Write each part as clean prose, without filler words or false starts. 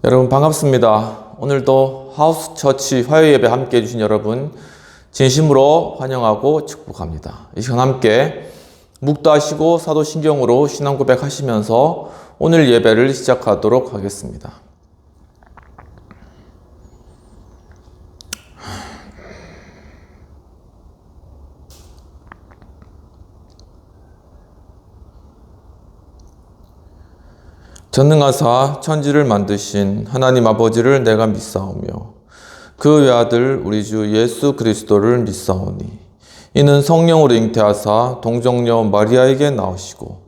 여러분 반갑습니다. 오늘도 하우스 처치 화요 예배 함께 해주신 여러분 진심으로 환영하고 축복합니다. 이 시간 함께 묵도하시고 사도신경으로 신앙 고백하시면서 오늘 예배를 시작하도록 하겠습니다. 전능하사 천지를 만드신 하나님 아버지를 내가 믿사오며 그 외아들 우리 주 예수 그리스도를 믿사오니 이는 성령으로 잉태하사 동정녀 마리아에게 나오시고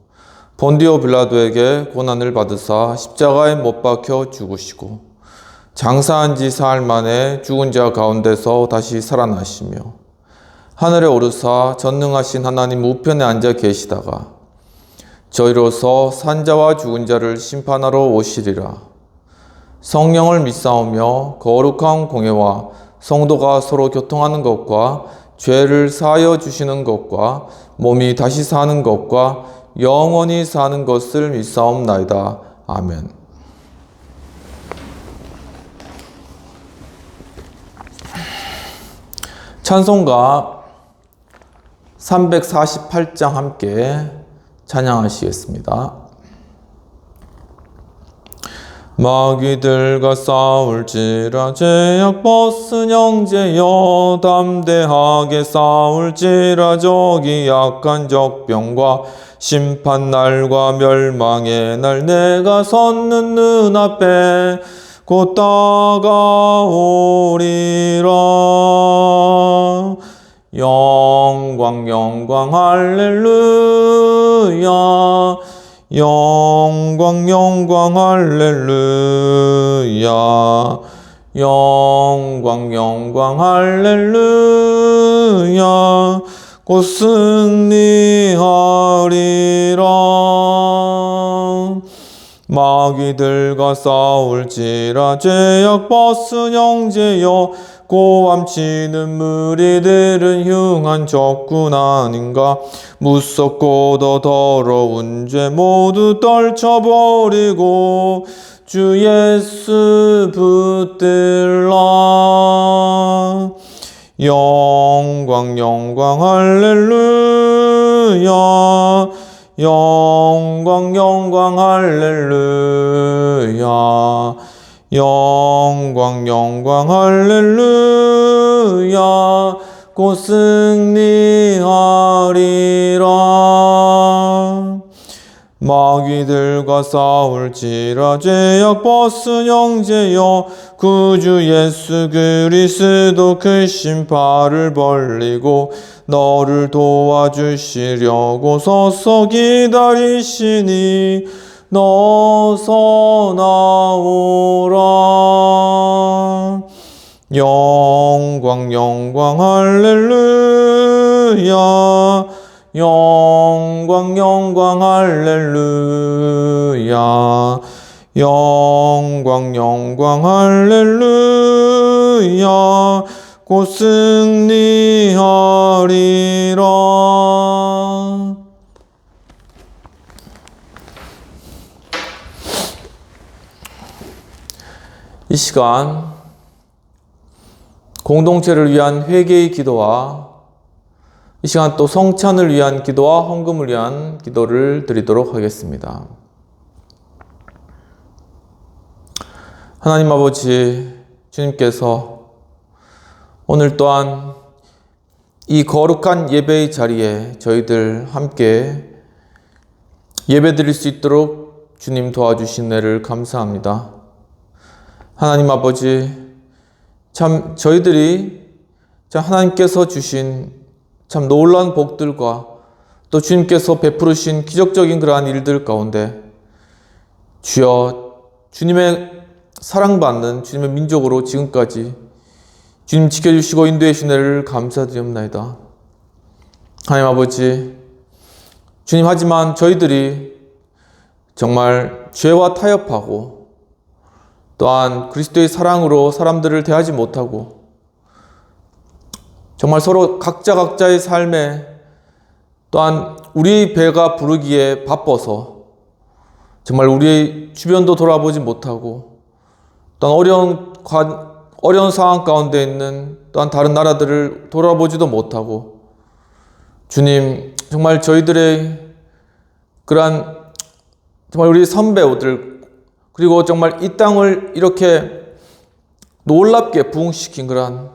본디오 빌라도에게 고난을 받으사 십자가에 못 박혀 죽으시고 장사한 지 사흘 만에 죽은 자 가운데서 다시 살아나시며 하늘에 오르사 전능하신 하나님 우편에 앉아 계시다가 저희로서 산자와 죽은 자를 심판하러 오시리라. 성령을 믿사오며 거룩한 공예와 성도가 서로 교통하는 것과 죄를 사하여 주시는 것과 몸이 다시 사는 것과 영원히 사는 것을 믿사옵나이다. 아멘. 찬송가 348장 함께 찬양하시겠습니다. 마귀들과 싸울지라 죄악 벗은 형제여 담대하게 싸울지라 적이 약한 적병과 심판날과 멸망의 날 내가 섰는 눈앞에 곧 다가오리라. 영광 영광 할렐루야 영광 영광 할렐루야 영광 영광 할렐루야 곧 승리하리라. 마귀들과 싸울지라 죄악 벗은 형제여 고함치는 무리들은 흉한 적군 아닌가. 무섭고 더 더러운 죄 모두 떨쳐버리고 주 예수 붙들라. 영광 영광 할렐루야 영광 영광 할렐루야 영광 영광 할렐루야 곧 승리하리라. 마귀들과 싸울지라 죄악 벗은 형제여 구주 예수 그리스도 크신 팔을 벌리고 너를 도와주시려고 서서 기다리시니 너서 나오라. 영광 영광 할렐루야 영광 영광 할렐루야 영광 영광 할렐루야 곧 승리하리라. 이 시간 공동체를 위한 회개의 기도와 이 시간 또 성찬을 위한 기도와 헌금을 위한 기도를 드리도록 하겠습니다. 하나님 아버지, 주님께서 오늘 또한 이 거룩한 예배의 자리에 저희들 함께 예배 드릴 수 있도록 주님 도와주신 은혜를 감사합니다. 하나님 아버지, 참 저희들이 하나님께서 주신 참 놀라운 복들과 또 주님께서 베푸르신 기적적인 그러한 일들 가운데 주여 주님의 사랑받는 주님의 민족으로 지금까지 주님 지켜주시고 인도해 주신 은혜를 감사드립니다. 하나님 아버지, 주님 하지만 저희들이 정말 죄와 타협하고 또한 그리스도의 사랑으로 사람들을 대하지 못하고 정말 서로 각자의 삶에 또한 우리 배가 부르기에 바빠서 정말 우리 주변도 돌아보지 못하고 또한 어려운 상황 가운데 있는 또한 다른 나라들을 돌아보지도 못하고 주님 정말 저희들의 그러한 정말 우리 선배들 그리고 정말 이 땅을 이렇게 놀랍게 부흥시킨 그러한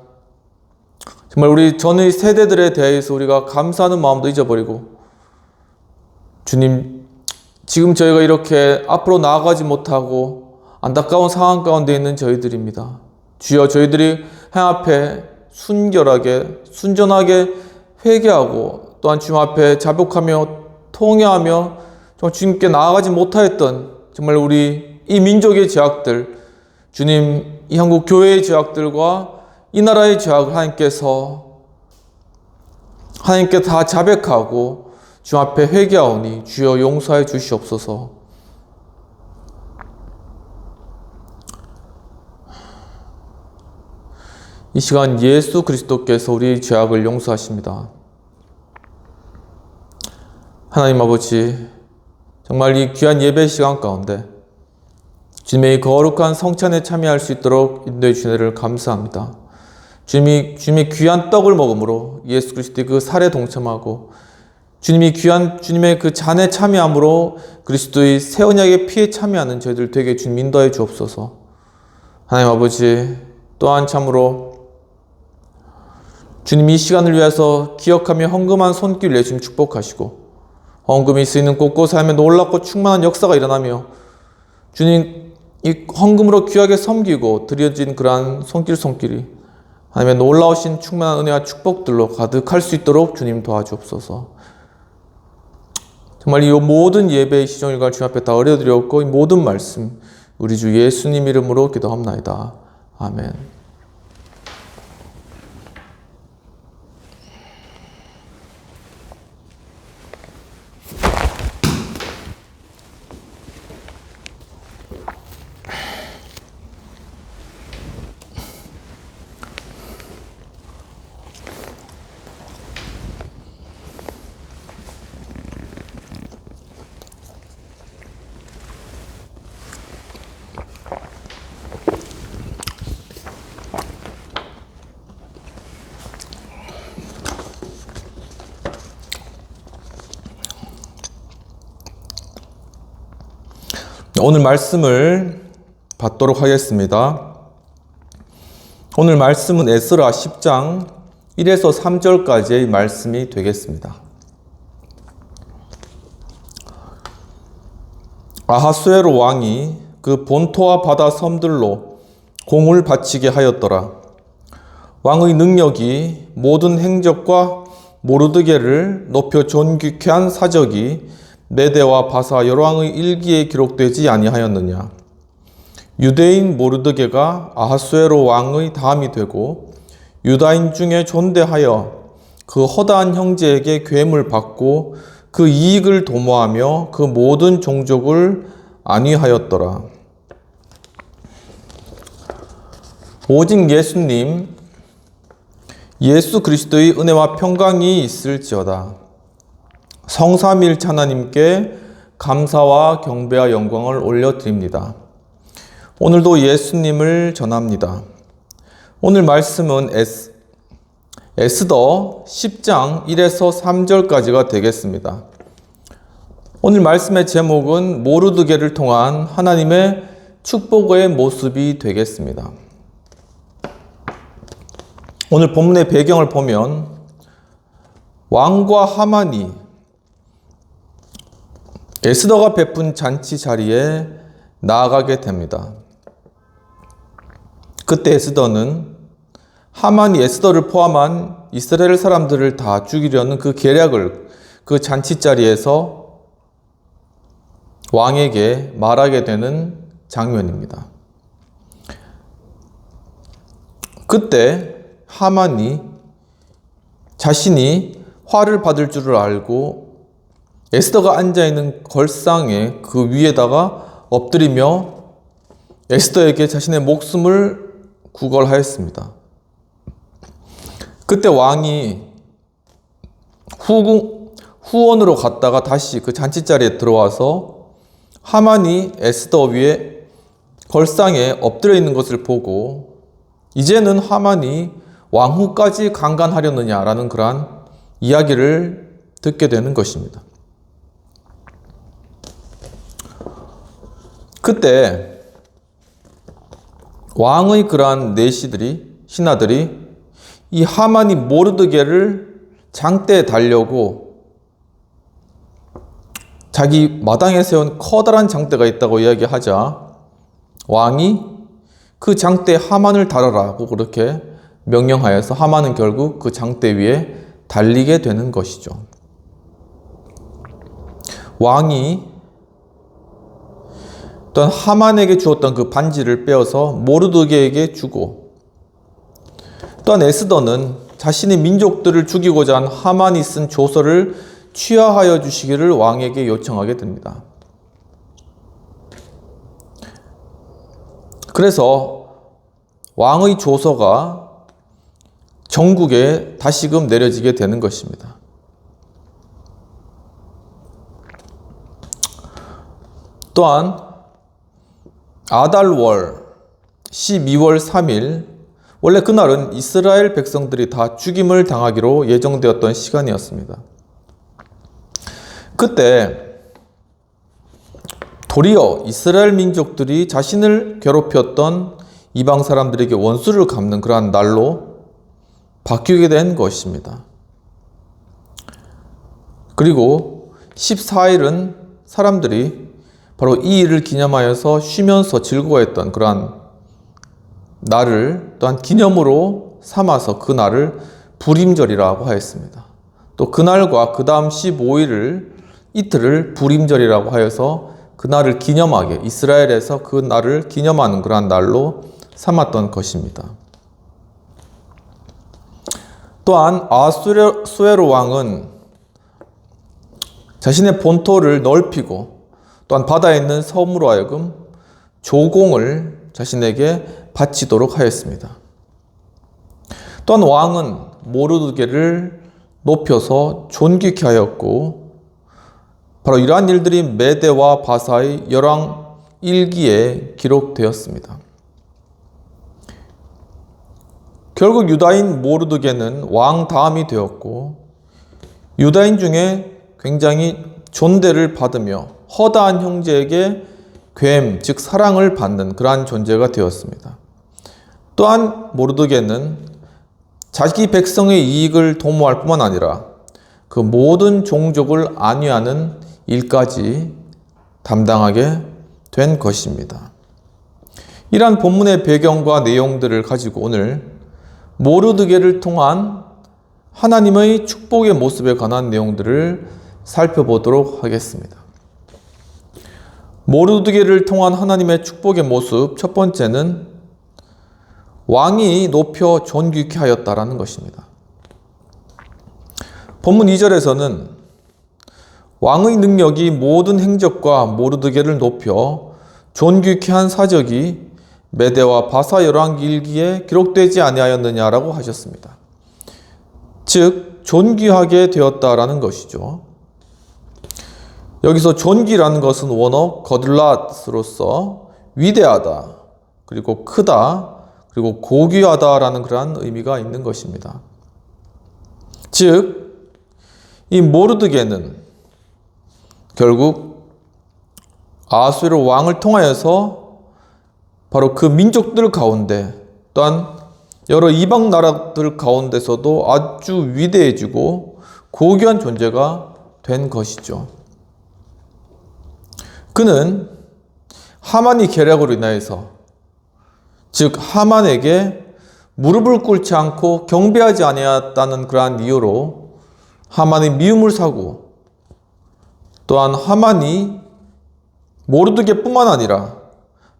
정말 우리 전의 세대들에 대해서 우리가 감사하는 마음도 잊어버리고 주님 지금 저희가 이렇게 앞으로 나아가지 못하고 안타까운 상황 가운데 있는 저희들입니다. 주여 저희들이 하나님 앞에 순결하게 순전하게 회개하고 또한 주님 앞에 자복하며 통회하며 정말 주님께 나아가지 못하였던 정말 우리 이 민족의 죄악들 주님 이 한국 교회의 죄악들과 이 나라의 죄악을 하나님께 다 자백하고 주 앞에 회개하오니 주여 용서해 주시옵소서. 이 시간 예수 그리스도께서 우리 죄악을 용서하십니다. 하나님 아버지 정말 이 귀한 예배 시간 가운데 주님의 거룩한 성찬에 참여할 수 있도록 인도해 주시기를 감사합니다. 주님이 귀한 떡을 먹음으로 예수 그리스도의 그 살에 동참하고 주님이 귀한 주님의 그 잔에 참여함으로 그리스도의 새 언약의 피에 참여하는 저희들 되게 주님 인도해 주옵소서. 하나님 아버지 또한 참으로 주님 이 시간을 위해서 기억하며 헌금한 손길 내주님 축복하시고 헌금이 쓰이는 곳곳에 하면 놀랍고 충만한 역사가 일어나며 주님 이 헌금으로 귀하게 섬기고 드려진 그러한 손길이 하나님의 놀라우신 충만한 은혜와 축복들로 가득할 수 있도록 주님 도와주옵소서. 정말 이 모든 예배의 시종일관 주님 앞에 다 어려드렸고 이 모든 말씀 우리 주 예수님 이름으로 기도합나이다. 아멘. 오늘 말씀을 받도록 하겠습니다. 오늘 말씀은 에스라 10장 1에서 3절까지의 말씀이 되겠습니다. 아하수에로 왕이 그 본토와 바다 섬들로 공을 바치게 하였더라. 왕의 능력이 모든 행적과 모르드게를 높여 존귀케 한 사적이 메대와 바사 여러 왕의 일기에 기록되지 아니하였느냐. 유대인 모르드게가 아하수에로 왕의 다음이 되고 유다인 중에 존대하여 그 허다한 형제에게 괴물 받고 그 이익을 도모하며 그 모든 종족을 안위하였더라. 오직 예수님 예수 그리스도의 은혜와 평강이 있을지어다. 성삼일체 하나님께 감사와 경배와 영광을 올려드립니다. 오늘도 예수님을 전합니다. 오늘 말씀은 에스더 10장 1에서 3절까지가 되겠습니다. 오늘 말씀의 제목은 모르드게를 통한 하나님의 축복의 모습이 되겠습니다. 오늘 본문의 배경을 보면 왕과 하만이 에스더가 베푼 잔치 자리에 나아가게 됩니다. 그때 에스더는 하만이 에스더를 포함한 이스라엘 사람들을 다 죽이려는 그 계략을 그 잔치 자리에서 왕에게 말하게 되는 장면입니다. 그때 하만이 자신이 화를 받을 줄을 알고 에스더가 앉아있는 걸상에 그 위에다가 엎드리며 에스더에게 자신의 목숨을 구걸하였습니다. 그때 왕이 후원으로 갔다가 다시 그 잔치자리에 들어와서 하만이 에스더 위에 벌상에 엎드려 있는 것을 보고 이제는 하만이 왕후까지 강간하려느냐라는 그러한 이야기를 듣게 되는 것입니다. 그때 왕의 그러한 내시들이, 신하들이 이 하만이 모르드게를 장대에 달려고 자기 마당에 세운 커다란 장대가 있다고 이야기하자 왕이 그 장대에 하만을 달아라고 그렇게 명령하여서 하만은 결국 그 장대 위에 달리게 되는 것이죠. 왕이 또한 하만에게 주었던 그 반지를 빼어서 모르드게에게 주고, 또한 에스더는 자신의 민족들을 죽이고자 한 하만이 쓴 조서를 취하하여 주시기를 왕에게 요청하게 됩니다. 그래서 왕의 조서가 전국에 다시금 내려지게 되는 것입니다. 또한 아달월 12월 3일, 원래 그날은 이스라엘 백성들이 다 죽임을 당하기로 예정되었던 시간이었습니다. 그때 도리어 이스라엘 민족들이 자신을 괴롭혔던 이방 사람들에게 원수를 갚는 그러한 날로 바뀌게 된 것입니다. 그리고 14일은 사람들이 바로 이 일을 기념하여서 쉬면서 즐거워했던 그러한 날을 또한 기념으로 삼아서 그 날을 불임절이라고 하였습니다. 또 그날과 그 다음 15일을 이틀을 불임절이라고 하여서 그 날을 기념하게, 이스라엘에서 그 날을 기념하는 그러한 날로 삼았던 것입니다. 또한 아수에로 왕은 자신의 본토를 넓히고 또한 바다에 있는 섬으로 하여금 조공을 자신에게 바치도록 하였습니다. 또한 왕은 모르드게를 높여서 존귀케 하였고, 바로 이러한 일들이 메대와 바사의 열왕 일기에 기록되었습니다. 결국 유다인 모르드게는 왕 다음이 되었고, 유다인 중에 굉장히 존대를 받으며 허다한 형제에게 괴임, 즉 사랑을 받는 그러한 존재가 되었습니다. 또한 모르드게는 자기 백성의 이익을 도모할 뿐만 아니라 그 모든 종족을 안위하는 일까지 담당하게 된 것입니다. 이러한 본문의 배경과 내용들을 가지고 오늘 모르드게를 통한 하나님의 축복의 모습에 관한 내용들을 살펴보도록 하겠습니다. 모르드게를 통한 하나님의 축복의 모습, 첫 번째는 왕이 높여 존귀케 하였다라는 것입니다. 본문 2절에서는 왕의 능력이 모든 행적과 모르드게를 높여 존귀케 한 사적이 메대와 바사 열왕 일기에 기록되지 아니하였느냐라고 하셨습니다. 즉 존귀하게 되었다라는 것이죠. 여기서 존귀라는 것은 원어 거들랏으로서 위대하다, 그리고 크다, 그리고 고귀하다라는 그러한 의미가 있는 것입니다. 즉 이 모르드게는 결국 아수에로 왕을 통하여서 바로 그 민족들 가운데, 또한 여러 이방 나라들 가운데서도 아주 위대해지고 고귀한 존재가 된 것이죠. 그는 하만이 계략으로 인하여서, 즉 하만에게 무릎을 꿇지 않고 경배하지 아니하였다는 그러한 이유로 하만의 미움을 사고, 또한 하만이 모르드게뿐만 아니라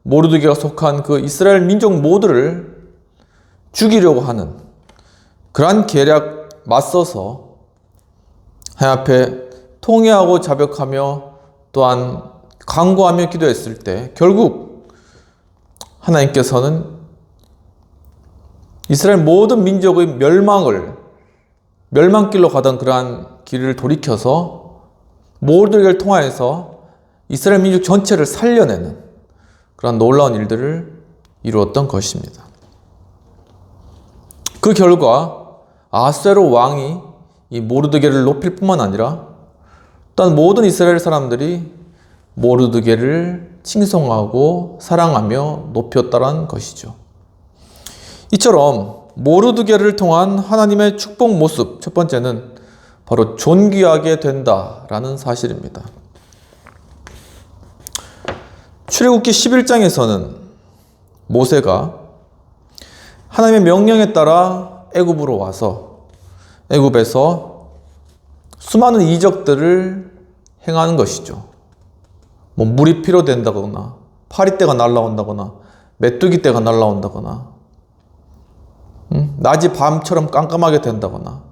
모르드게가 속한 그 이스라엘 민족 모두를 죽이려고 하는 그러한 계략 맞서서 하나님 앞에 통회하고 자벽하며 또한 간구하며 기도했을 때 결국 하나님께서는 이스라엘 모든 민족의 멸망길로 가던 그러한 길을 돌이켜서 모르드게를 통하여서 이스라엘 민족 전체를 살려내는 그런 놀라운 일들을 이루었던 것입니다. 그 결과 아수에로 왕이 이 모르드게를 높일 뿐만 아니라 또한 모든 이스라엘 사람들이 모르드게를 칭송하고 사랑하며 높였다는 것이죠. 이처럼 모르드게를 통한 하나님의 축복 모습, 첫 번째는 바로 존귀하게 된다라는 사실입니다. 출애굽기 11장에서는 모세가 하나님의 명령에 따라 애굽으로 와서 애굽에서 수많은 이적들을 행하는 것이죠. 물이 필요된다거나 파리떼가 날아온다거나 메뚜기떼가 날아온다거나 낮이 밤처럼 깜깜하게 된다거나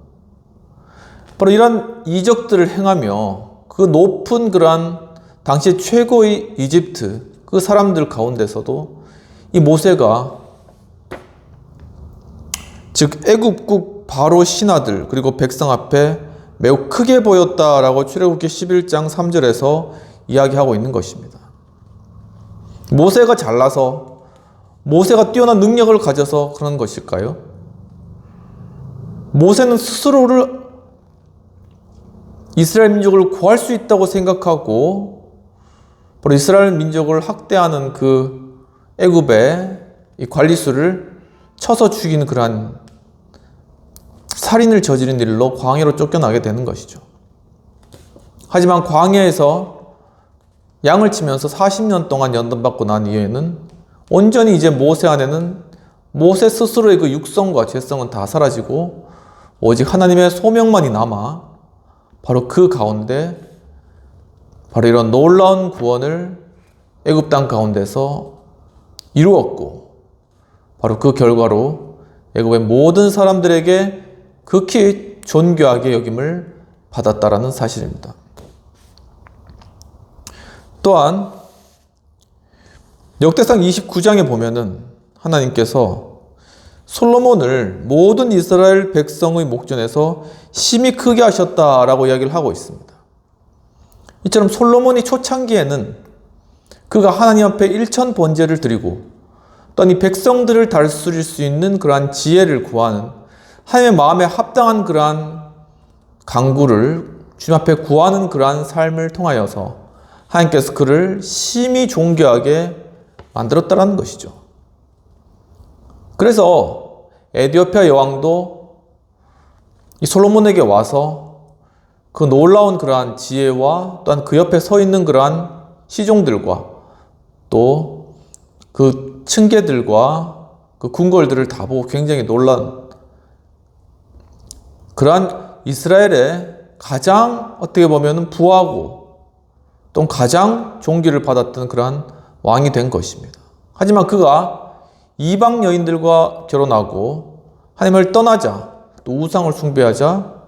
바로 이런 이적들을 행하며 그 높은 그러한 당시 최고의 이집트 그 사람들 가운데서도 이 모세가 즉 애굽국 바로 신하들 그리고 백성 앞에 매우 크게 보였다라고 출애굽기 11장 3절에서 이야기하고 있는 것입니다. 모세가 잘나서 모세가 뛰어난 능력을 가져서 그런 것일까요? 모세는 스스로를 이스라엘 민족을 구할 수 있다고 생각하고 바로 이스라엘 민족을 학대하는 그 애굽의 이 관리수를 쳐서 죽이는 그러한 살인을 저지른 일로 광야로 쫓겨나게 되는 것이죠. 하지만 광야에서 양을 치면서 40년 동안 연단받고 난 이후에는 온전히 이제 모세 안에는 모세 스스로의 그 육성과 죄성은 다 사라지고 오직 하나님의 소명만이 남아 바로 그 가운데 바로 이런 놀라운 구원을 애굽 땅 가운데서 이루었고 바로 그 결과로 애굽의 모든 사람들에게 극히 존귀하게 여김을 받았다라는 사실입니다. 또한 역대상 29장에 보면은 하나님께서 솔로몬을 모든 이스라엘 백성의 목전에서 심히 크게 하셨다라고 이야기를 하고 있습니다. 이처럼 솔로몬이 초창기에는 그가 하나님 앞에 일천 번제를 드리고 또한 이 백성들을 다스릴 수 있는 그러한 지혜를 구하는 하나님의 마음에 합당한 그러한 간구를 주님 앞에 구하는 그러한 삶을 통하여서 하나님께서 그를 심히 존귀하게 만들었다는 것이죠. 그래서 에디오피아 여왕도 이 솔로몬에게 와서 그 놀라운 그러한 지혜와 또한 그 옆에 서 있는 그러한 시종들과 또 그 층계들과 그 궁궐들을 다 보고 굉장히 놀란 그러한 이스라엘의 가장 어떻게 보면 부하고 또 가장 존귀를 받았던 그러한 왕이 된 것입니다. 하지만 그가 이방 여인들과 결혼하고 하나님을 떠나자 또 우상을 숭배하자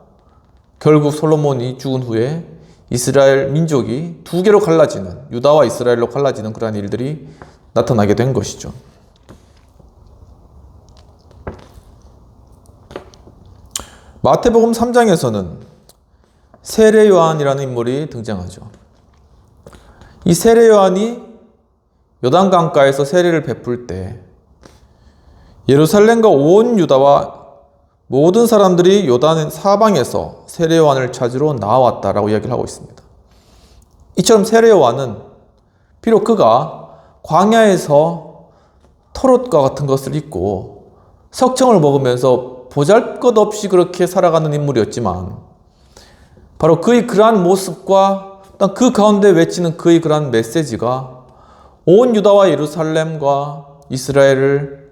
결국 솔로몬이 죽은 후에 이스라엘 민족이 두 개로 갈라지는 유다와 이스라엘로 갈라지는 그러한 일들이 나타나게 된 것이죠. 마태복음 3장에서는 세례 요한이라는 인물이 등장하죠. 이 세례 요한이 요단강가에서 세례를 베풀 때 예루살렘과 온 유다와 모든 사람들이 요단 사방에서 세례 요한을 찾으러 나왔다라고 이야기를 하고 있습니다. 이처럼 세례 요한은 비록 그가 광야에서 털옷과 같은 것을 입고 석청을 먹으면서 보잘것없이 그렇게 살아가는 인물이었지만 바로 그의 그러한 모습과 그 가운데 외치는 그의 그러한 메시지가 온 유다와 예루살렘과 이스라엘을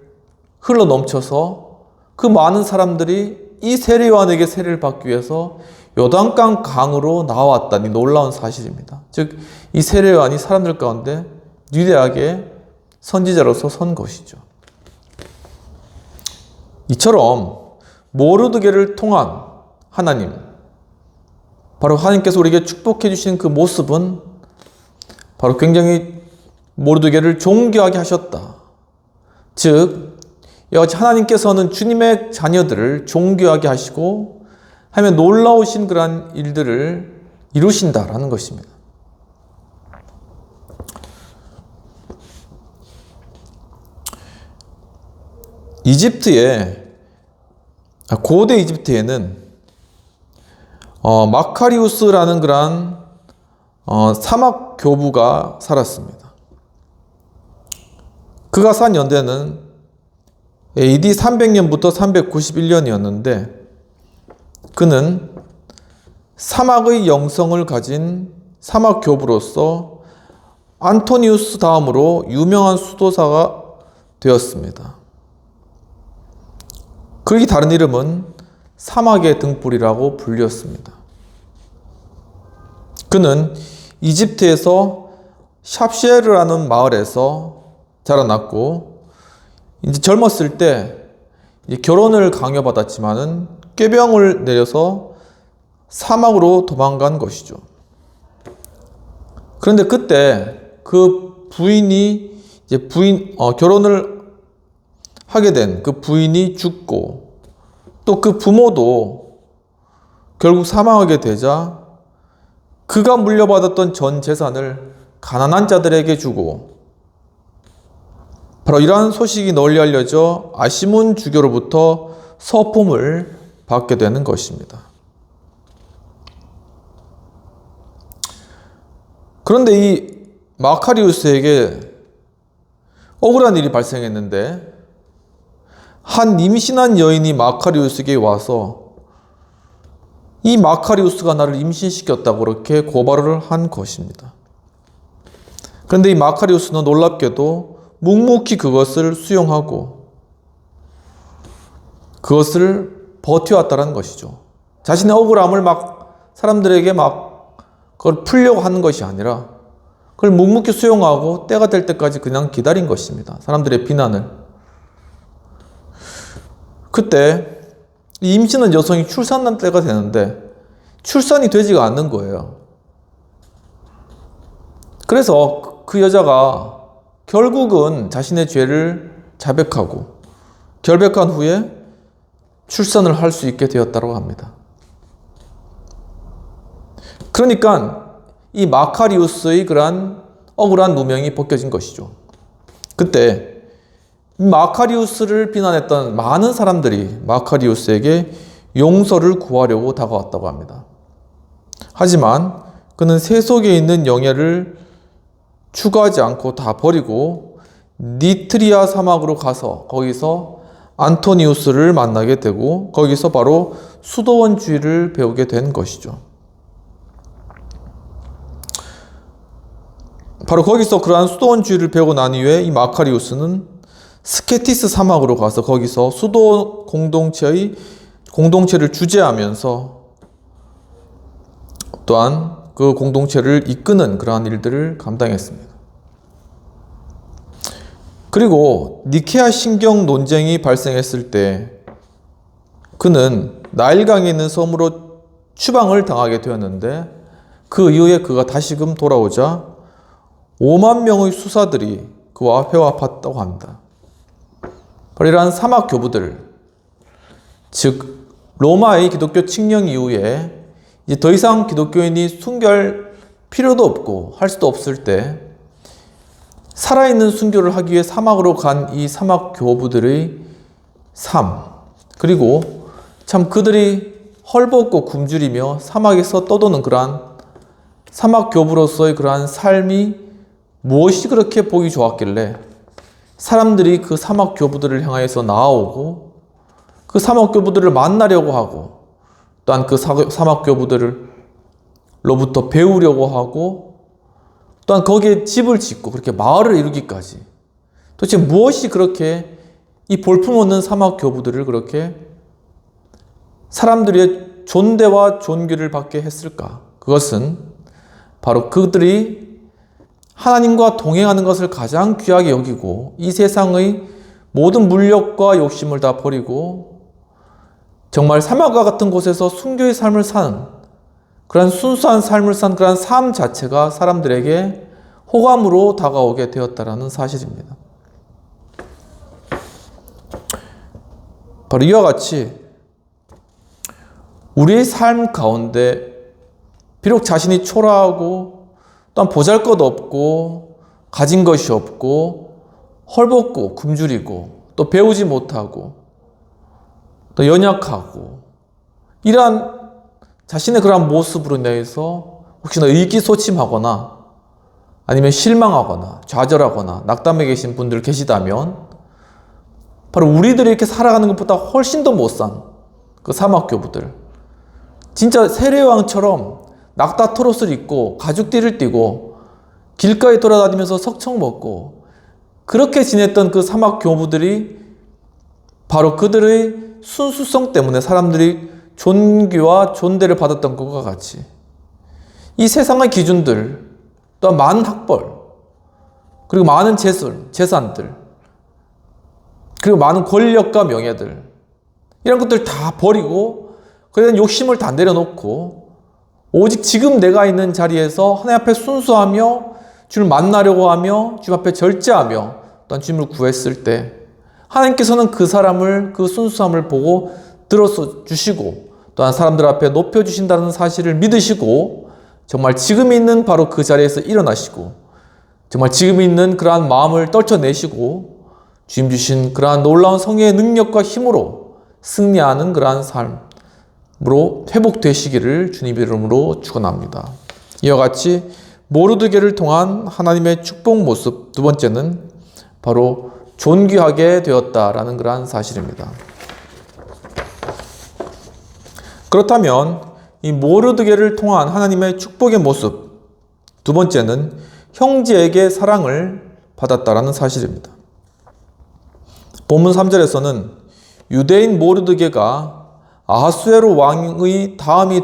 흘러 넘쳐서 그 많은 사람들이 이 세례 요한에게 세례를 받기 위해서 요단강 강으로 나왔다니 놀라운 사실입니다. 즉, 이 세례 요한이 사람들 가운데 위대하게 선지자로서 선 것이죠. 이처럼 모르드게를 통한 하나님, 바로 하나님께서 우리에게 축복해 주신 그 모습은 바로 굉장히 모르드게를 존귀하게 하셨다. 즉, 이같이 하나님께서는 주님의 자녀들을 존귀하게 하시고 하며 놀라우신 그러한 일들을 이루신다라는 것입니다. 고대 이집트에는 마카리우스라는 그러한 사막 교부가 살았습니다. 그가 산 연대는 AD 300년부터 391년이었는데 그는 사막의 영성을 가진 사막 교부로서 안토니우스 다음으로 유명한 수도사가 되었습니다. 그의 다른 이름은 사막의 등불이라고 불렸습니다. 그는 이집트에서 샵셰르라는 마을에서 자라났고 이제 젊었을 때 결혼을 강요받았지만은 꾀병을 내려서 사막으로 도망간 것이죠. 그런데 그때 그 부인이 결혼을 하게 된 그 부인이 죽고 또 그 부모도 결국 사망하게 되자 그가 물려받았던 전 재산을 가난한 자들에게 주고 바로 이러한 소식이 널리 알려져 아시문 주교로부터 서품을 받게 되는 것입니다. 그런데 이 마카리우스에게 억울한 일이 발생했는데 한 임신한 여인이 마카리우스에게 와서 이 마카리우스가 나를 임신시켰다고 그렇게 고발을 한 것입니다. 그런데 이 마카리우스는 놀랍게도 묵묵히 그것을 수용하고 그것을 버텨왔다는 것이죠. 자신의 억울함을 사람들에게 그걸 풀려고 하는 것이 아니라 그걸 묵묵히 수용하고 때가 될 때까지 그냥 기다린 것입니다. 사람들의 비난을. 그때 이 임신한 여성이 출산할 때가 되는데 출산이 되지가 않는 거예요. 그래서 그 여자가 결국은 자신의 죄를 자백하고 결백한 후에 출산을 할 수 있게 되었다고 합니다. 그러니까 이 마카리우스의 그러한 억울한 누명이 벗겨진 것이죠. 그때 마카리우스를 비난했던 많은 사람들이 마카리우스에게 용서를 구하려고 다가왔다고 합니다. 하지만 그는 세속에 있는 영예를 추구하지 않고 다 버리고 니트리아 사막으로 가서 거기서 안토니우스를 만나게 되고 거기서 바로 수도원주의를 배우게 된 것이죠. 바로 거기서 그러한 수도원주의를 배우고 난 이후에 이 마카리우스는 스케티스 사막으로 가서 거기서 수도 공동체를 주재하면서 또한 그 공동체를 이끄는 그러한 일들을 감당했습니다. 그리고 니케아 신경 논쟁이 발생했을 때 그는 나일강에 있는 섬으로 추방을 당하게 되었는데 그 이후에 그가 다시금 돌아오자 5만 명의 수사들이 그와 회합했다고 합니다. 바로 이러한 사막 교부들, 즉 로마의 기독교 칙령 이후에 이제 더 이상 기독교인이 순교할 필요도 없고 할 수도 없을 때 살아있는 순교를 하기 위해 사막으로 간 이 사막 교부들의 삶, 그리고 참 그들이 헐벗고 굶주리며 사막에서 떠도는 그러한 사막 교부로서의 그러한 삶이 무엇이 그렇게 보기 좋았길래 사람들이 그 사막 교부들을 향해서 나아오고 그 사막 교부들을 만나려고 하고 또한 그 사막 교부들로부터 배우려고 하고 또한 거기에 집을 짓고 그렇게 마을을 이루기까지 도대체 무엇이 그렇게 이 볼품없는 사막 교부들을 그렇게 사람들의 존대와 존귀를 받게 했을까? 그것은 바로 그들이 하나님과 동행하는 것을 가장 귀하게 여기고 이 세상의 모든 물욕과 욕심을 다 버리고 정말 사막과 같은 곳에서 순교의 삶을 사는 그런 순수한 삶을 산 그런 삶 자체가 사람들에게 호감으로 다가오게 되었다는 사실입니다. 바로 이와 같이 우리의 삶 가운데 비록 자신이 초라하고 또한 보잘것없고 가진 것이 없고 헐벗고 굶주리고 또 배우지 못하고 또 연약하고 이러한 자신의 그러한 모습으로 인해서 혹시나 의기소침하거나 아니면 실망하거나 좌절하거나 낙담해 계신 분들 계시다면 바로 우리들이 이렇게 살아가는 것보다 훨씬 더 못 산 그 사막교부들, 진짜 세례요한처럼 낙타 트롯을 입고 가죽띠를 띠고 길가에 돌아다니면서 석청 먹고 그렇게 지냈던 그 사막교부들이 바로 그들의 순수성 때문에 사람들이 존귀와 존대를 받았던 것과 같이 이 세상의 기준들, 또한 많은 학벌, 그리고 많은 재산들, 그리고 많은 권력과 명예들, 이런 것들 다 버리고 그에 대한 욕심을 다 내려놓고 오직 지금 내가 있는 자리에서 하나님 앞에 순수하며 주를 만나려고 하며 주 앞에 절제하며 또한 주님을 구했을 때 하나님께서는 그 사람을, 그 순수함을 보고 들어서 주시고 또한 사람들 앞에 높여주신다는 사실을 믿으시고 정말 지금 있는 바로 그 자리에서 일어나시고 정말 지금 있는 그러한 마음을 떨쳐내시고 주님 주신 그러한 놀라운 성령의 능력과 힘으로 승리하는 그러한 삶으로 회복되시기를 주님 이름으로 축원합니다. 이와 같이 모르드게를 통한 하나님의 축복 모습, 두 번째는 바로 존귀하게 되었다라는 그러한 사실입니다. 그렇다면 이 모르드게를 통한 하나님의 축복의 모습, 두 번째는 형제에게 사랑을 받았다라는 사실입니다. 본문 3절에서는 유대인 모르드게가 아하수에로 왕의 다음이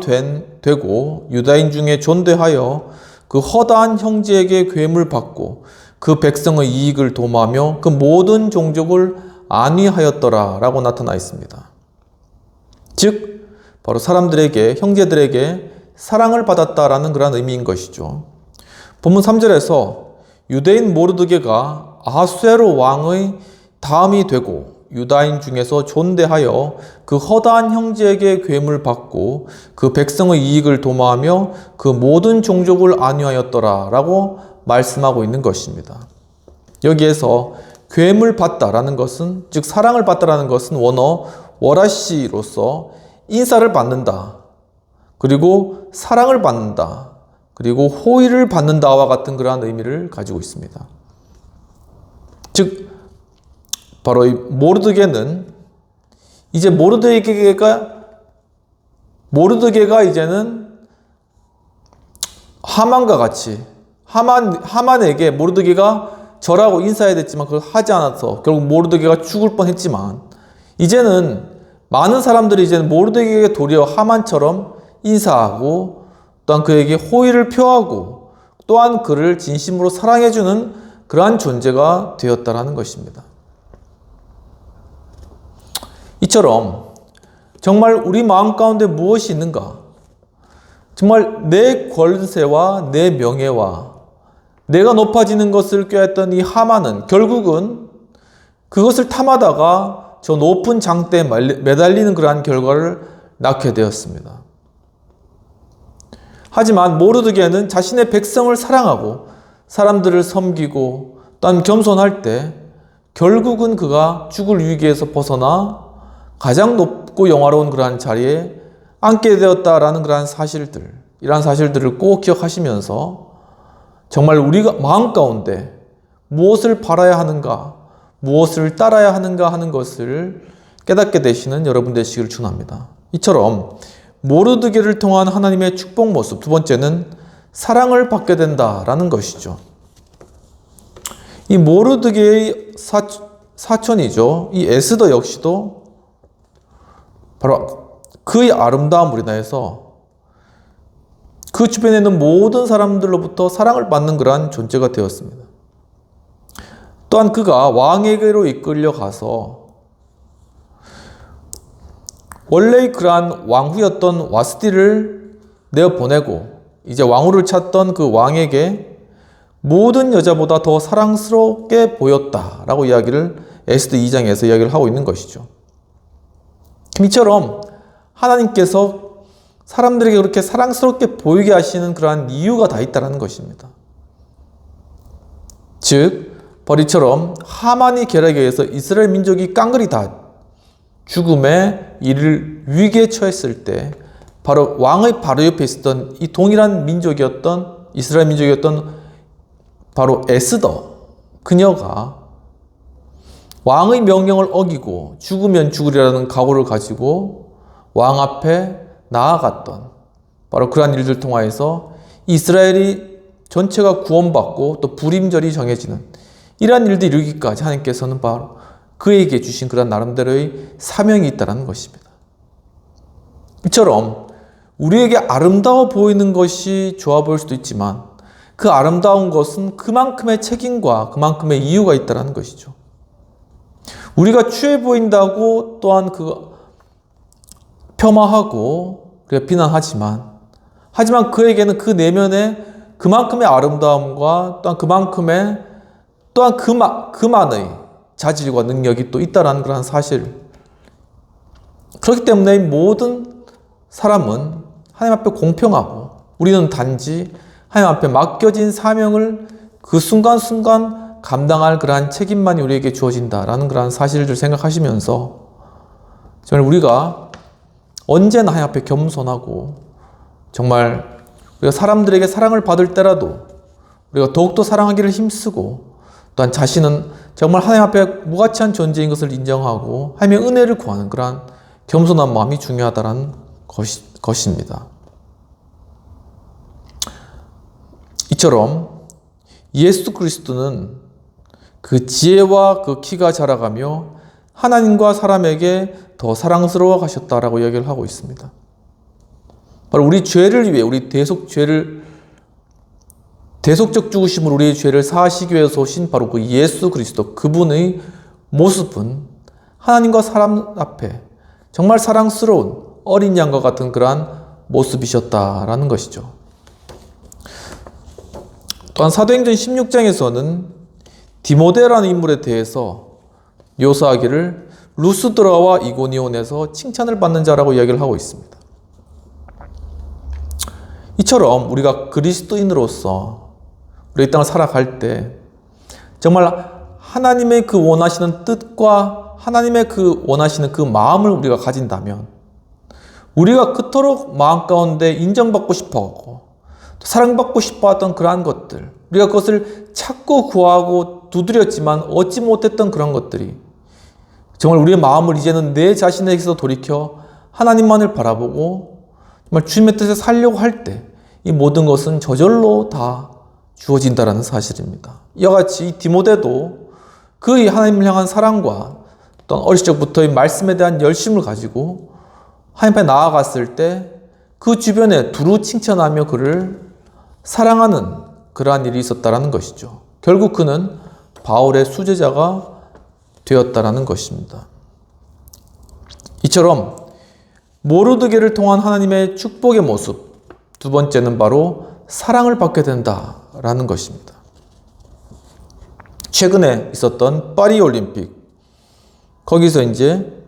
되고 유다인 중에 존대하여 그 허다한 형제에게 괴물 받고 그 백성의 이익을 도모하며 그 모든 종족을 안위하였더라 라고 나타나 있습니다. 즉 바로 사람들에게, 형제들에게 사랑을 받았다라는 그런 의미인 것이죠. 본문 3절에서 유대인 모르드게가 아하수에로 왕의 다음이 되고 유다인 중에서 존대하여 그 허다한 형제에게 괴물 받고 그 백성의 이익을 도모하며 그 모든 종족을 안위하였더라 라고 말씀하고 있는 것입니다. 여기에서 괴물 받다라는 것은, 즉 사랑을 받다라는 것은 원어 워라시로서 인사를 받는다, 그리고 사랑을 받는다, 그리고 호의를 받는다와 같은 그러한 의미를 가지고 있습니다. 즉 바로 이 모르드게는 이제 모르드게가 이제는 하만과 같이 하만에게 모르드게가 절하고 인사해야 됐지만 그걸 하지 않아서 결국 모르드게가 죽을 뻔했지만 이제는 많은 사람들이 이제는 모르드게에게 도리어 하만처럼 인사하고 또한 그에게 호의를 표하고 또한 그를 진심으로 사랑해주는 그러한 존재가 되었다라는 것입니다. 이처럼 정말 우리 마음 가운데 무엇이 있는가? 정말 내 권세와 내 명예와 내가 높아지는 것을 꾀했던 이 하만은 결국은 그것을 탐하다가 저 높은 장대에 매달리는 그러한 결과를 낳게 되었습니다. 하지만 모르드게는 자신의 백성을 사랑하고 사람들을 섬기고 또한 겸손할 때 결국은 그가 죽을 위기에서 벗어나 가장 높고 영화로운 그러한 자리에 앉게 되었다라는 그러한 사실들, 이러한 사실들을 꼭 기억하시면서 정말 우리가 마음 가운데 무엇을 바라야 하는가, 무엇을 따라야 하는가 하는 것을 깨닫게 되시는 여러분 되시기를 축원합니다. 이처럼 모르드게를 통한 하나님의 축복 모습, 두 번째는 사랑을 받게 된다라는 것이죠. 이 모르드게의 사촌이죠. 이 에스더 역시도 바로 그의 아름다움으로 인해서 그 주변에 있는 모든 사람들로부터 사랑을 받는 그러한 존재가 되었습니다. 또한 그가 왕에게로 이끌려 가서 원래 그러한 왕후였던 와스티를 내어보내고 이제 왕후를 찾던 그 왕에게 모든 여자보다 더 사랑스럽게 보였다라고 이야기를 에스더 2장에서 이야기를 하고 있는 것이죠. 이처럼 하나님께서 사람들에게 그렇게 사랑스럽게 보이게 하시는 그러한 이유가 다 있다는 것입니다. 즉 바로 이처럼 하만이 계략에 의해서 이스라엘 민족이 깡그리 다 죽음의 이를 위기에 처했을 때 바로 왕의 바로 옆에 있었던 이 동일한 민족이었던 이스라엘 민족이었던 바로 에스더 그녀가 왕의 명령을 어기고 죽으면 죽으리라는 각오를 가지고 왕 앞에 나아갔던 바로 그러한 일들 통하여서 이스라엘이 전체가 구원받고 또 불임절이 정해지는 이러한 일들이 이르기까지 하나님께서는 바로 그에게 주신 그런 나름대로의 사명이 있다는 것입니다. 이처럼 우리에게 아름다워 보이는 것이 좋아 보일 수도 있지만 그 아름다운 것은 그만큼의 책임과 그만큼의 이유가 있다는 것이죠. 우리가 추해 보인다고 또한 폄하하고 우리가 비난하지만 그에게는 그 내면에 그만큼의 아름다움과 또한 그만큼의 또한 그만의 자질과 능력이 또 있다는 그런 사실. 그렇기 때문에 모든 사람은 하나님 앞에 공평하고 우리는 단지 하나님 앞에 맡겨진 사명을 그 순간순간 감당할 그러한 책임만이 우리에게 주어진다라는 그러한 사실을 생각하시면서 정말 우리가 언제나 하나님 앞에 겸손하고 정말 우리가 사람들에게 사랑을 받을 때라도 우리가 더욱더 사랑하기를 힘쓰고 또한 자신은 정말 하나님 앞에 무가치한 존재인 것을 인정하고 하나님의 은혜를 구하는 그러한 겸손한 마음이 중요하다는 것입니다. 이처럼 예수 그리스도는 그 지혜와 그 키가 자라가며 하나님과 사람에게 더 사랑스러워 가셨다라고 이야기를 하고 있습니다. 바로 우리 죄를 위해 우리 대속적 죽으심으로 우리의 죄를 사하시기 위해서 오신 바로 그 예수 그리스도 그분의 모습은 하나님과 사람 앞에 정말 사랑스러운 어린 양과 같은 그러한 모습이셨다라는 것이죠. 또한 사도행전 16장에서는 디모데라는 인물에 대해서 묘사하기를 루스드라와 이고니온에서 칭찬을 받는 자라고 이야기를 하고 있습니다. 이처럼 우리가 그리스도인으로서 우리 이 땅을 살아갈 때 정말 하나님의 그 원하시는 뜻과 하나님의 그 원하시는 그 마음을 우리가 가진다면 우리가 그토록 마음 가운데 인정받고 싶어하고 사랑받고 싶어했던 그러한 것들 우리가 그것을 찾고 구하고 두드렸지만 얻지 못했던 그런 것들이 정말 우리의 마음을 이제는 내 자신에게서 돌이켜 하나님만을 바라보고 정말 주님의 뜻에 살려고 할 때 이 모든 것은 저절로 다 주어진다라는 사실입니다. 이와 같이 디모데도 그의 하나님을 향한 사랑과 또한 어릴 적부터의 말씀에 대한 열심을 가지고 하나님 앞에 나아갔을 때 그 주변에 두루 칭찬하며 그를 사랑하는 그러한 일이 있었다라는 것이죠. 결국 그는 바울의 수제자가 되었다라는 것입니다. 이처럼 모르드게를 통한 하나님의 축복의 모습 두 번째는 바로 사랑을 받게 된다라는 것입니다. 최근에 있었던 파리 올림픽 거기서 이제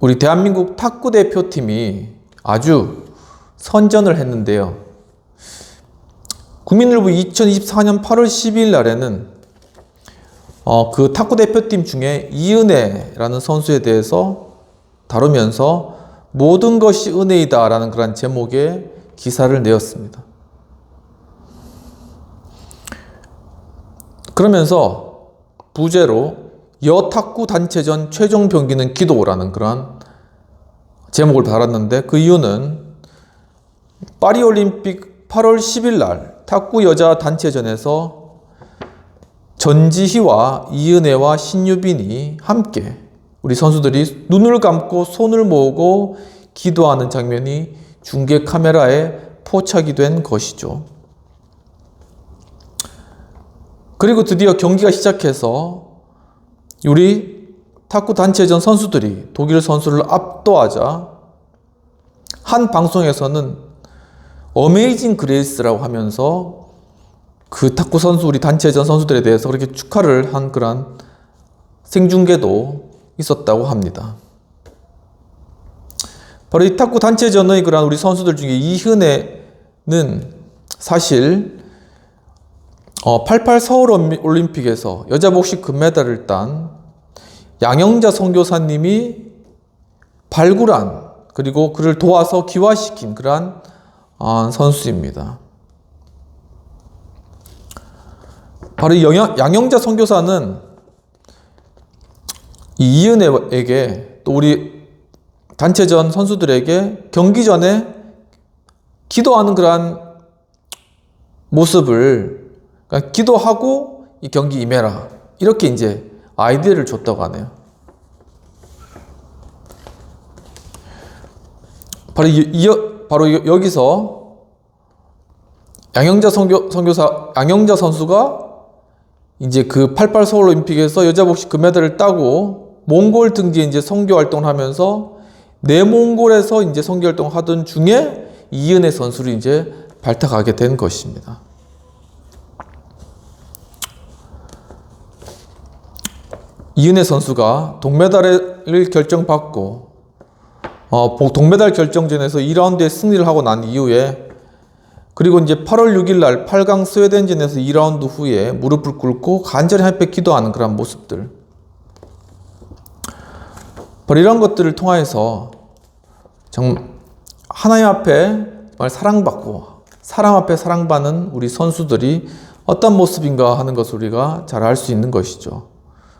우리 대한민국 탁구 대표팀이 아주 선전을 했는데요. 국민일보 2024년 8월 12일 날에는 그 탁구 대표팀 중에 이은혜라는 선수에 대해서 다루면서 모든 것이 은혜이다 라는 그런 제목의 기사를 내었습니다. 그러면서 부제로 여탁구 단체전 최종 병기는 기도라는 그런 제목을 달았는데 그 이유는 파리올림픽 8월 10일 날 탁구 여자 단체전에서 전지희와 이은혜와 신유빈이 함께 우리 선수들이 눈을 감고 손을 모으고 기도하는 장면이 중계 카메라에 포착이 된 것이죠. 그리고 드디어 경기가 시작해서 우리 탁구 단체전 선수들이 독일 선수를 압도하자 한 방송에서는 어메이징 그레이스라고 하면서 그 탁구 선수 우리 단체전 선수들에 대해서 그렇게 축하를 한 그런 생중계도 있었다고 합니다. 바로 이 탁구 단체전의 그런 우리 선수들 중에 이은혜는 사실 88 서울 올림픽에서 여자 복식 금메달을 딴 양영자 선교사님이 발굴한, 그리고 그를 도와서 기화시킨 그러한 선수입니다. 바로 양영자 선교사는 이 이은혜에게, 또 우리 단체전 선수들에게 경기 전에 기도하는 그러한 모습을, 그러니까 기도하고 이 경기 임해라, 이렇게 이제 아이디어를 줬다고 하네요. 바로 여기서 양영자 선수가 이제 그 88 서울 올림픽에서 여자 복식 금메달을 따고 몽골 등지에 이제 선교 활동을 하면서 내몽골에서 이제 선교 활동을 하던 중에 이은혜 선수를 이제 발탁하게 된 것입니다. 이은혜 선수가 동메달을 결정받고 동메달 결정전에서 2라운드에 승리를 하고 난 이후에, 그리고 이제 8월 6일 날 8강 스웨덴전에서 2라운드 후에 무릎을 꿇고 간절히 하나님께 기도하는 그런 모습들, 바로 이런 것들을 통하여서 정말 하나님 앞에 정말 사랑받고 사람 앞에 사랑받는 우리 선수들이 어떤 모습인가 하는 것을 우리가 잘 알 수 있는 것이죠.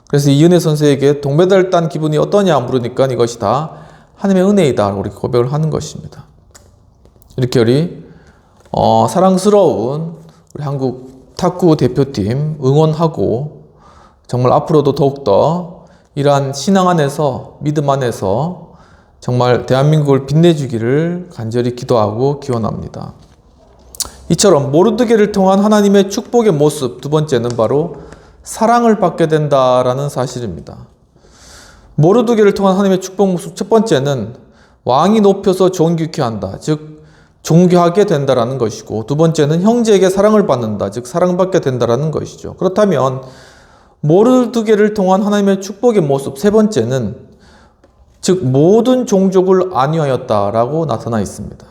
그래서 이은혜 선수에게 동메달을 딴 기분이 어떠냐 물으니까 이것이 다 하나님의 은혜이다 우리 고백을 하는 것입니다. 이렇게 우리 사랑스러운 우리 한국 탁구 대표팀 응원하고, 정말 앞으로도 더욱더 이러한 신앙 안에서, 믿음 안에서 정말 대한민국을 빛내주기를 간절히 기도하고 기원합니다. 이처럼 모르드게를 통한 하나님의 축복의 모습, 두 번째는 바로 사랑을 받게 된다라는 사실입니다. 모르드게를 통한 하나님의 축복 모습, 첫 번째는 왕이 높여서 존귀케 한다, 즉 존귀하게 된다라는 것이고, 두 번째는 형제에게 사랑을 받는다, 즉 사랑받게 된다라는 것이죠. 그렇다면 모르드게를 통한 하나님의 축복의 모습, 세 번째는 즉 모든 종족을 안위하였다라고 나타나 있습니다.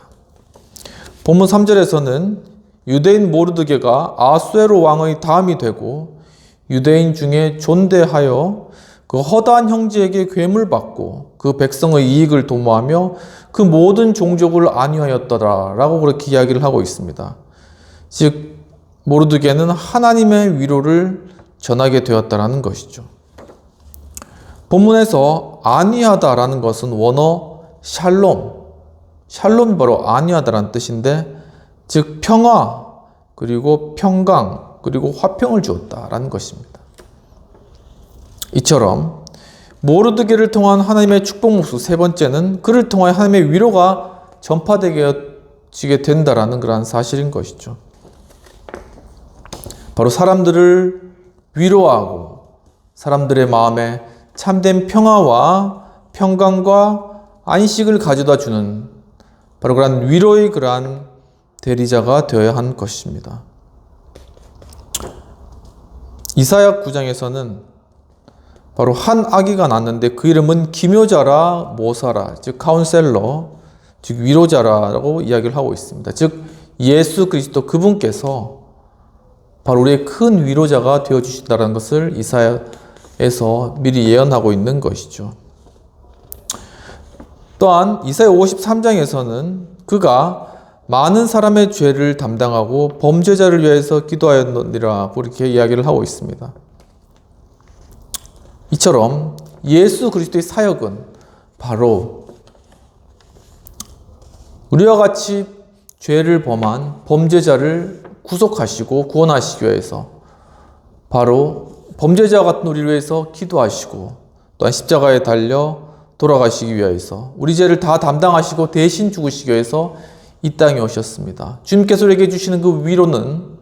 본문 3절에서는 유대인 모르드게가 아수에로 왕의 다음이 되고 유대인 중에 존대하여 그 허다한 형제에게 괴물 받고 그 백성의 이익을 도모하며 그 모든 종족을 안위하였더라라고 그렇게 이야기를 하고 있습니다. 즉 모르드게는 하나님의 위로를 전하게 되었다라는 것이죠. 본문에서 안위하다라는 것은 원어 샬롬이 바로 안위하다라는 뜻인데, 즉 평화, 그리고 평강, 그리고 화평을 주었다라는 것입니다. 이처럼 모르드게를 통한 하나님의 축복 모습, 세 번째는 그를 통하여 하나님의 위로가 전파되게 된다라는 그러한 사실인 것이죠. 바로 사람들을 위로하고 사람들의 마음에 참된 평화와 평강과 안식을 가져다 주는 바로 그러한 위로의 그러한 대리자가 되어야 한 것입니다. 이사야 9장에서는 바로 한 아기가 낳았는데 그 이름은 기묘자라 모사라, 즉 카운셀러, 즉 위로자라고 이야기를 하고 있습니다. 즉 예수 그리스도 그분께서 바로 우리의 큰 위로자가 되어주신다는 것을 이사야에서 미리 예언하고 있는 것이죠. 또한 이사야 53장에서는 그가 많은 사람의 죄를 담당하고 범죄자를 위해서 기도하였느니라 그렇게 이야기를 하고 있습니다. 이처럼 예수 그리스도의 사역은 바로 우리와 같이 죄를 범한 범죄자를 구속하시고 구원하시기 위해서, 바로 범죄자 같은 우리를 위해서 기도하시고 또한 십자가에 달려 돌아가시기 위해서 우리 죄를 다 담당하시고 대신 죽으시기 위해서 이 땅에 오셨습니다. 주님께서 우리에게 주시는 그 위로는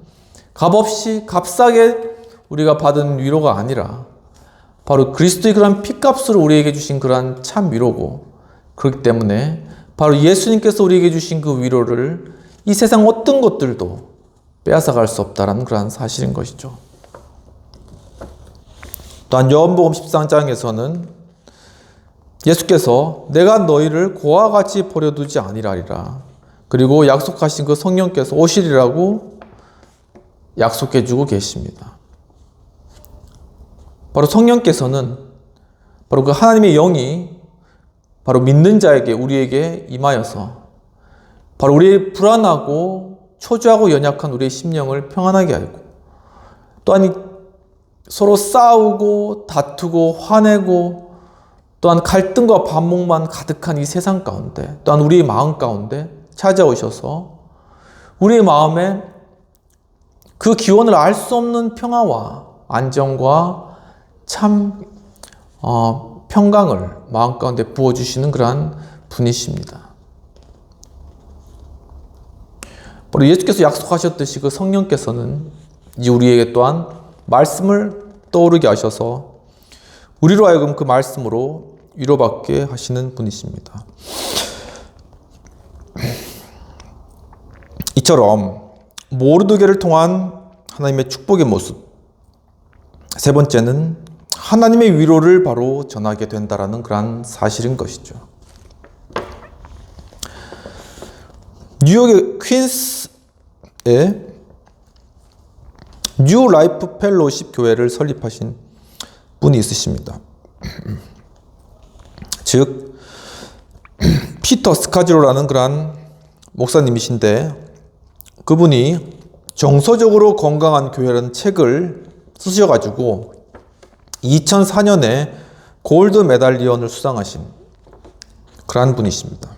값없이 값싸게 우리가 받은 위로가 아니라 바로 그리스도의 그러한 피값으로 우리에게 주신 그러한 참 위로고, 그렇기 때문에 바로 예수님께서 우리에게 주신 그 위로를 이 세상 어떤 것들도 빼앗아갈 수 없다는 그러한 사실인 것이죠. 또한 요한복음 13장에서는 예수께서 내가 너희를 고와 같이 버려두지 아니라리라, 그리고 약속하신 그 성령께서 오시리라고 약속해 주고 계십니다. 바로 성령께서는 바로 그 하나님의 영이 바로 믿는 자에게, 우리에게 임하여서 바로 우리의 불안하고 초조하고 연약한 우리의 심령을 평안하게 하고, 또한 서로 싸우고 다투고 화내고 또한 갈등과 반목만 가득한 이 세상 가운데, 또한 우리의 마음 가운데 찾아오셔서 우리의 마음에 그 기원을 알 수 없는 평화와 안정과 참 평강을 마음 가운데 부어주시는 그러한 분이십니다. 바로 예수께서 약속하셨듯이 그 성령께서는 이제 우리에게 또한 말씀을 떠오르게 하셔서 우리로 하여금 그 말씀으로 위로받게 하시는 분이십니다. 이처럼 모르드게를 통한 하나님의 축복의 모습, 세 번째는 하나님의 위로를 바로 전하게 된다라는 그러한 사실인 것이죠. 뉴욕의 퀸스에 뉴 라이프 펠로십 교회를 설립하신 분이 있으십니다. 즉 피터 스카지로라는 그러한 목사님이신데, 그분이 정서적으로 건강한 교회라는 책을 쓰셔가지고 2004년에 골드 메달리언을 수상하신 그러한 분이십니다.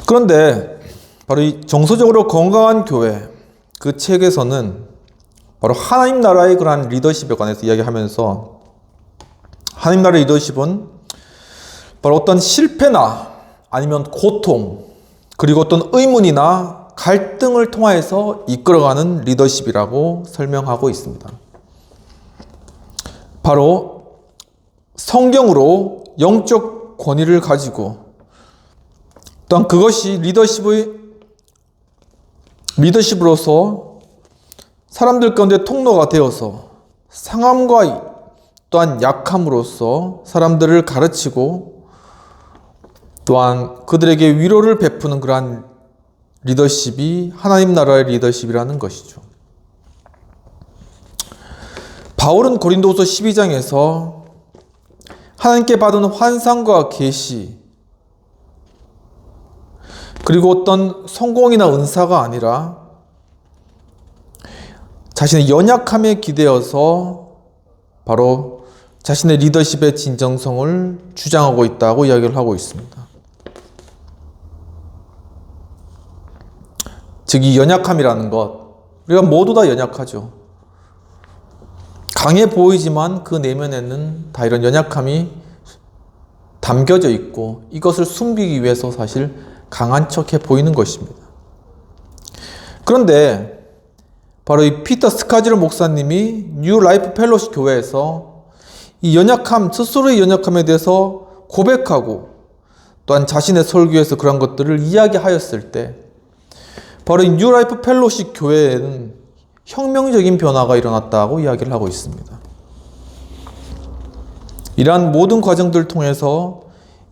그런데 바로 이 정서적으로 건강한 교회, 그 책에서는 바로 하나님 나라의 그러한 리더십에 관해서 이야기하면서, 하나님 나라의 리더십은 바로 어떤 실패나 아니면 고통, 그리고 어떤 의문이나 갈등을 통하여서 이끌어가는 리더십이라고 설명하고 있습니다. 바로 성경으로 영적 권위를 가지고, 또한 그것이 리더십으로서 사람들 가운데 통로가 되어서 상함과 또한 약함으로써 사람들을 가르치고 또한 그들에게 위로를 베푸는 그러한 리더십이 하나님 나라의 리더십이라는 것이죠. 바울은 고린도후서 12장에서 하나님께 받은 환상과 계시, 그리고 어떤 성공이나 은사가 아니라 자신의 연약함에 기대어서 바로 자신의 리더십의 진정성을 주장하고 있다고 이야기를 하고 있습니다. 즉, 이 연약함이라는 것, 우리가 모두 다 연약하죠. 강해 보이지만 그 내면에는 다 이런 연약함이 담겨져 있고, 이것을 숨기기 위해서 사실 강한 척해 보이는 것입니다. 그런데 바로 이 피터 스카지로 목사님이 뉴 라이프 펠로십 교회에서 이 연약함, 스스로의 연약함에 대해서 고백하고 또한 자신의 설교에서 그런 것들을 이야기하였을 때, 바로 이 뉴 라이프 펠로십 교회에는 혁명적인 변화가 일어났다고 이야기를 하고 있습니다. 이러한 모든 과정들을 통해서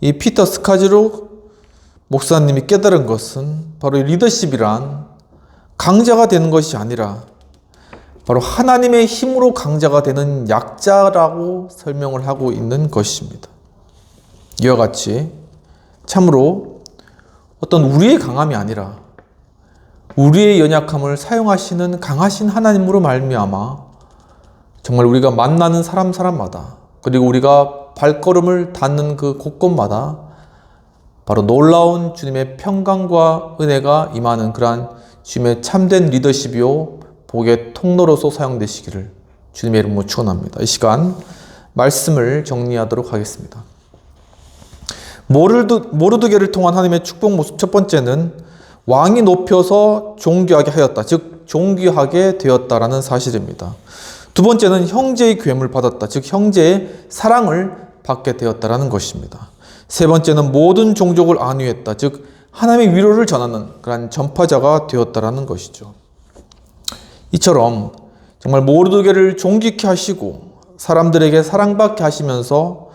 이 피터 스카지로 목사님이 깨달은 것은 바로 이 리더십이란 강자가 되는 것이 아니라 바로 하나님의 힘으로 강자가 되는 약자라고 설명을 하고 있는 것입니다. 이와 같이 참으로 어떤 우리의 강함이 아니라 우리의 연약함을 사용하시는 강하신 하나님으로 말미암아 정말 우리가 만나는 사람마다, 그리고 우리가 발걸음을 닿는 그 곳곳마다 바로 놀라운 주님의 평강과 은혜가 임하는 그러한 주님의 참된 리더십이요 복의 통로로서 사용되시기를 주님의 이름으로 축원합니다. 이 시간 말씀을 정리하도록 하겠습니다. 모르드게를 통한 하나님의 축복 모습, 첫 번째는 왕이 높여서 존귀하게 하였다, 즉 존귀하게 되었다라는 사실입니다. 두 번째는 형제의 괴물 받았다, 즉 형제의 사랑을 받게 되었다라는 것입니다. 세 번째는 모든 종족을 안위했다, 즉 하나님의 위로를 전하는 그런 전파자가 되었다라는 것이죠. 이처럼 정말 모르드게를 존귀케 하시고 사람들에게 사랑받게 하시면서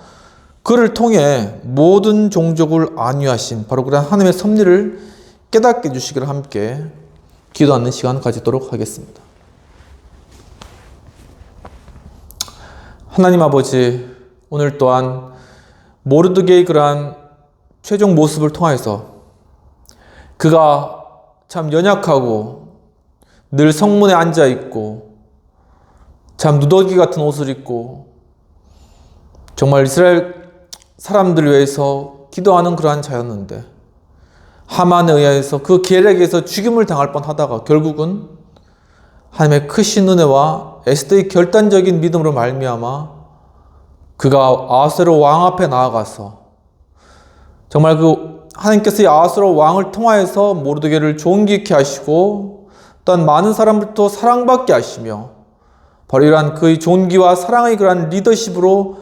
그를 통해 모든 종족을 안위하신 바로 그런 하나님의 섭리를 깨닫게 해주시기를 함께 기도하는 시간 가지도록 하겠습니다. 하나님 아버지, 오늘 또한 모르드게의 그러한 최종 모습을 통해서 그가 참 연약하고 늘 성문에 앉아있고 참 누더기 같은 옷을 입고 정말 이스라엘 사람들을 위해서 기도하는 그러한 자였는데 하만에 의해서 그 계략에서 죽임을 당할 뻔하다가 결국은 하나님의 크신 은혜와 에스더의 결단적인 믿음으로 말미암아 그가 아하스웨로 왕 앞에 나아가서 정말 그 하나님께서 이 아하스웨로 왕을 통하여서 모르드게를 존귀케 하시고 또한 많은 사람들도 사랑받게 하시며 바로 이러한 그의 존귀와 사랑의 그러한 리더십으로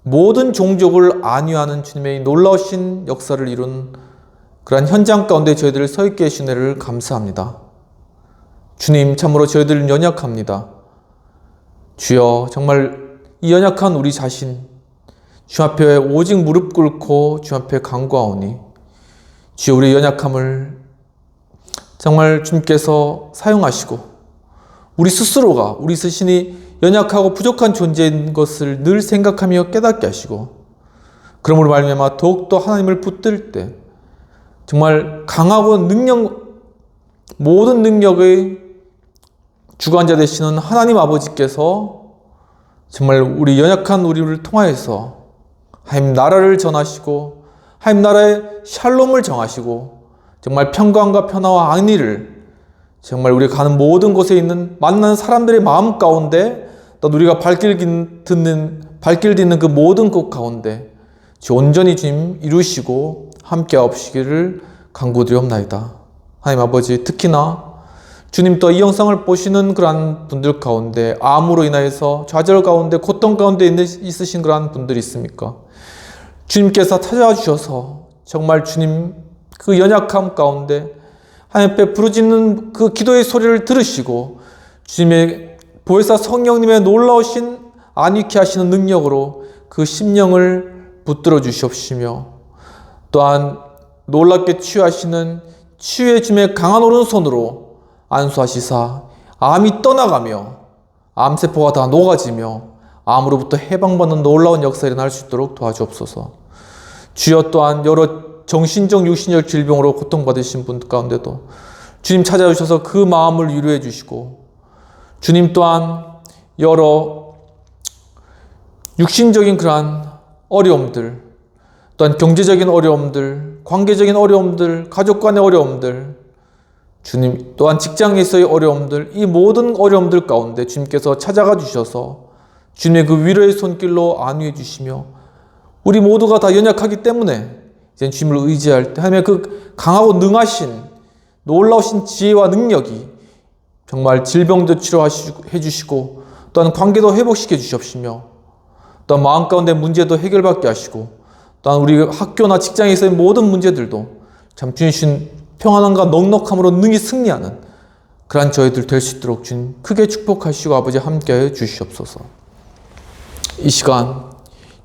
모든 종족을 안위하는 주님의 놀라우신 역사를 이룬 그러한 현장 가운데 저희들을 서 있게 해주신 은혜를 감사합니다. 주님, 참으로 저희들은 연약합니다. 주여, 정말 이 연약한 우리 자신 주 앞에 오직 무릎 꿇고 주 앞에 간구하오니 주여, 우리 연약함을 정말 주님께서 사용하시고 우리 스스로가 우리 스신이 연약하고 부족한 존재인 것을 늘 생각하며 깨닫게 하시고 그러므로 말미암아 더욱더 하나님을 붙들 때 정말 강하고 모든 능력의 주관자 되시는 하나님 아버지께서 정말 우리 연약한 우리를 통하여서 하나님 나라를 전하시고 하나님 나라의 샬롬을 정하시고 정말 평강과 평화와 안위를 정말 우리가 가는 모든 곳에 있는 만나는 사람들의 마음 가운데 또 우리가 발길 딛는 그 모든 곳 가운데 온전히 주님 이루시고 함께 하옵시기를 간구드리옵나이다. 하나님 아버지, 특히나 주님 또 이 영상을 보시는 그러한 분들 가운데 암으로 인하여서 좌절 가운데 고통 가운데 있으신 그러한 분들이 있습니까? 주님께서 찾아와 주셔서 정말 주님 그 연약함 가운데 하나님 앞에 부르짖는 그 기도의 소리를 들으시고 주님의 보혜사 성령님의 놀라우신 안위케 하시는 능력으로 그 심령을 붙들어 주시옵시며 또한 놀랍게 치유하시는 치유의 주님의 강한 오른손으로 안수하시사 암이 떠나가며 암세포가 다 녹아지며 암으로부터 해방받는 놀라운 역사가 일어날 수 있도록 도와주옵소서. 주여, 또한 여러 정신적 육신적 질병으로 고통받으신 분 가운데도 주님 찾아오셔서 그 마음을 위로해 주시고 주님 또한 여러 육신적인 그러한 어려움들 또한 경제적인 어려움들, 관계적인 어려움들, 가족 간의 어려움들, 주님 또한 직장에서의 어려움들, 이 모든 어려움들 가운데 주님께서 찾아가 주셔서 주님의 그 위로의 손길로 안위해 주시며 우리 모두가 다 연약하기 때문에 이제 주님을 의지할 때 하나님의 그 강하고 능하신 놀라우신 지혜와 능력이 정말 질병도 치료해 주시고 또한 관계도 회복시켜 주시옵시며 또한 마음 가운데 문제도 해결받게 하시고 또한 우리 학교나 직장에서의 모든 문제들도 참 주신 평안함과 넉넉함으로 능히 승리하는 그러한 저희들 될 수 있도록 주님 크게 축복하시고 아버지 함께해 주시옵소서. 이 시간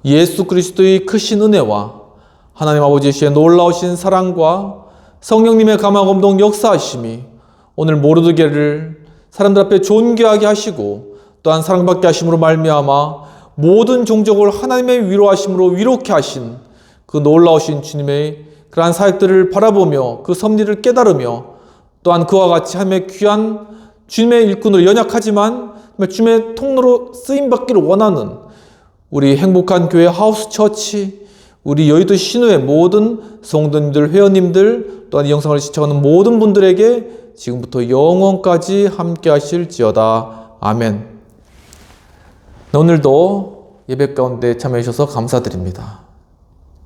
예수 그리스도의 크신 은혜와 하나님 아버지의 놀라우신 사랑과 성령님의 감화감동 역사하심이 오늘 모르드게를 사람들 앞에 존귀하게 하시고 또한 사랑받게 하심으로 말미암아 모든 종족을 하나님의 위로하심으로 위로케 하신 그 놀라우신 주님의 그러한 사역들을 바라보며 그 섭리를 깨달으며 또한 그와 같이 하나님의 귀한 주님의 일꾼으로 연약하지만 주님의 통로로 쓰임받기를 원하는 우리 행복한 교회 하우스 처치, 우리 여의도 신우의 모든 성도님들, 회원님들, 또한 이 영상을 시청하는 모든 분들에게 지금부터 영원까지 함께 하실지어다. 아멘. 오늘도 예배 가운데 참여해 주셔서 감사드립니다.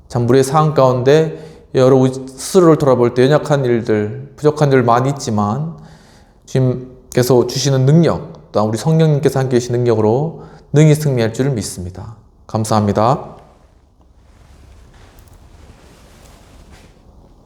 참 우리의 상황 가운데 여러 스스로를 돌아볼 때 연약한 일들, 부족한 일 많이 있지만 주님께서 주시는 능력, 또한 우리 성령님께서 함께 계신 능력으로 능히 승리할 줄을 믿습니다. 감사합니다.